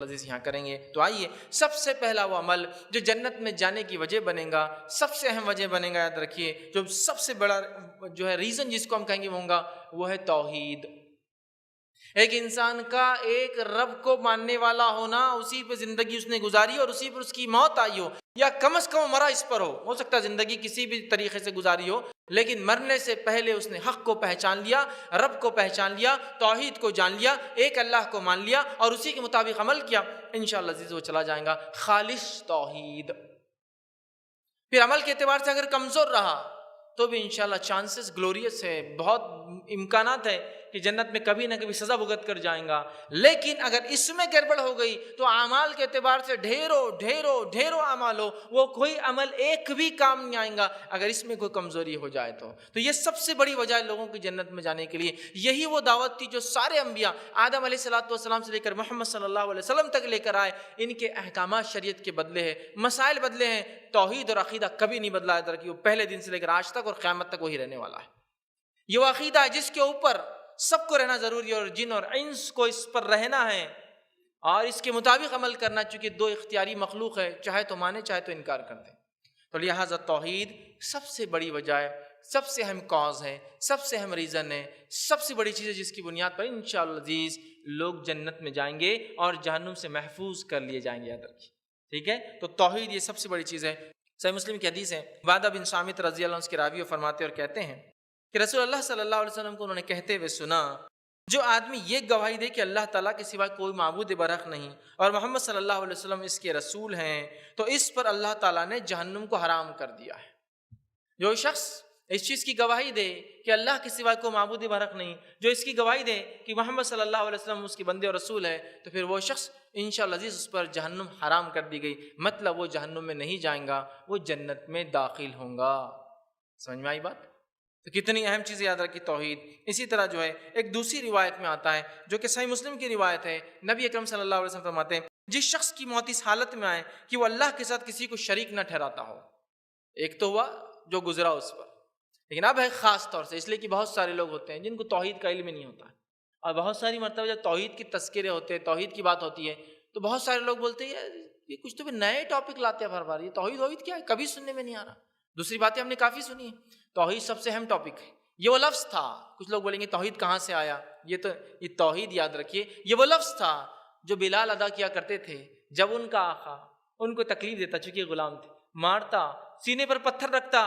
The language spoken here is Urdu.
عزیز یہاں کریں گے۔ تو آئیے سب سے پہلا وہ عمل جو جنت میں جانے کی وجہ بنے گا، سب سے اہم وجہ بنے گا، یاد رکھیے، جو سب سے بڑا جو ہے ریزن جس کو ہم کہیں گے وہ ہوگا، وہ ہے توحید۔ ایک انسان کا ایک رب کو ماننے والا ہونا، اسی پہ زندگی اس نے گزاری اور اسی پر اس کی موت آئی ہو، یا کم از کم مرا اس پر ہو سکتا ہے زندگی کسی بھی طریقے سے گزاری ہو، لیکن مرنے سے پہلے اس نے حق کو پہچان لیا، رب کو پہچان لیا، توحید کو جان لیا، ایک اللہ کو مان لیا اور اسی کے مطابق عمل کیا، انشاءاللہ عزیز وہ چلا جائے گا خالص توحید۔ پھر عمل کے اعتبار سے اگر کمزور رہا تو بھی انشاءاللہ چانسز گلوریس ہے، بہت امکانات ہے کہ جنت میں کبھی نہ کبھی سزا بھگت کر جائیں گا، لیکن اگر اس میں گڑبڑ ہو گئی تو اعمال کے اعتبار سے ڈھیروں اعمال ہو، وہ کوئی عمل ایک بھی کام نہیں آئیں گا اگر اس میں کوئی کمزوری ہو جائے تو یہ سب سے بڑی وجہ ہے لوگوں کی جنت میں جانے کے لیے۔ یہی وہ دعوت تھی جو سارے انبیاء آدم علیہ السلام سے لے کر محمد صلی اللہ علیہ وسلم تک لے کر آئے، ان کے احکامات شریعت کے بدلے ہیں، مسائل بدلے ہیں، توحید اور عقیدہ کبھی نہیں بدلا ہے، کہ وہ پہلے دن سے لے کر آج تک اور قیامت تک وہی رہنے والا ہے۔ یہ وہ عقیدہ ہے جس کے اوپر سب کو رہنا ضروری ہے، اور جن اور انس کو اس پر رہنا ہے اور اس کے مطابق عمل کرنا، چونکہ دو اختیاری مخلوق ہے، چاہے تو مانے چاہے تو انکار کر دیں۔ تو لہٰذا توحید سب سے بڑی وجہ ہے، سب سے اہم کاز ہے، سب سے اہم ریزن ہے، سب سے بڑی چیز ہے جس کی بنیاد پر انشاءاللہ عزیز لوگ جنت میں جائیں گے اور جہنم سے محفوظ کر لیے جائیں گے، یاد رکھیے، ٹھیک ہے؟ تو توحید یہ سب سے بڑی چیز ہے۔ صحیح مسلم کی حدیث ہے، عبادہ بن صامت رضی اللہ عنہ اس کے راوی فرماتے اور کہتے ہیں کہ رسول اللہ صلی اللہ علیہ وسلم کو انہوں نے کہتے ہوئے سنا، جو آدمی یہ گواہی دے کہ اللہ تعالیٰ کے سوا کوئی معبود برحق نہیں اور محمد صلی اللہ علیہ وسلم اس کے رسول ہیں، تو اس پر اللہ تعالیٰ نے جہنم کو حرام کر دیا ہے۔ جو شخص اس چیز کی گواہی دے کہ اللہ کے سوا کوئی معبود برحق نہیں، جو اس کی گواہی دے کہ محمد صلی اللہ علیہ وسلم اس کے بندے اور رسول ہے، تو پھر وہ شخص انشاءاللہ عزیز اس پر جہنم حرام کر دی گئی، مطلب وہ جہنم میں نہیں جائیں گا، وہ جنت میں داخل ہوں گا۔ سمجھ میں آئی بات؟ تو کتنی اہم چیز یاد رکھی توحید۔ اسی طرح جو ہے ایک دوسری روایت میں آتا ہے جو کہ صحیح مسلم کی روایت ہے، نبی اکرم صلی اللہ علیہ وسلم فرماتے ہیں جس شخص کی موت اس حالت میں آئے کہ وہ اللہ کے ساتھ کسی کو شریک نہ ٹھہراتا ہو، ایک تو ہوا جو گزرا اس پر، لیکن اب ہے خاص طور سے، اس لیے کہ بہت سارے لوگ ہوتے ہیں جن کو توحید کا علم ہی نہیں ہوتا ہے، اور بہت ساری مرتبہ جب توحید کی تذکرے ہوتے ہیں، توحید کی بات ہوتی ہے، تو بہت سارے لوگ بولتے ہیں یہ کچھ تو نئے ٹاپک لاتے ہیں ہر بار، یہ توحید کیا ہے، کبھی سننے میں نہیں آ رہا۔ دوسری باتیں ہم نے کافی سنی ہیں، توحید سب سے اہم ٹاپک ہے، یہ وہ لفظ تھا۔ کچھ لوگ بولیں گے توحید کہاں سے آیا، یہ توحید یاد رکھیے، یہ وہ لفظ تھا جو بلال ادا کیا کرتے تھے جب ان کا آقا ان کو تکلیف دیتا، چونکہ غلام تھے، مارتا، سینے پر پتھر رکھتا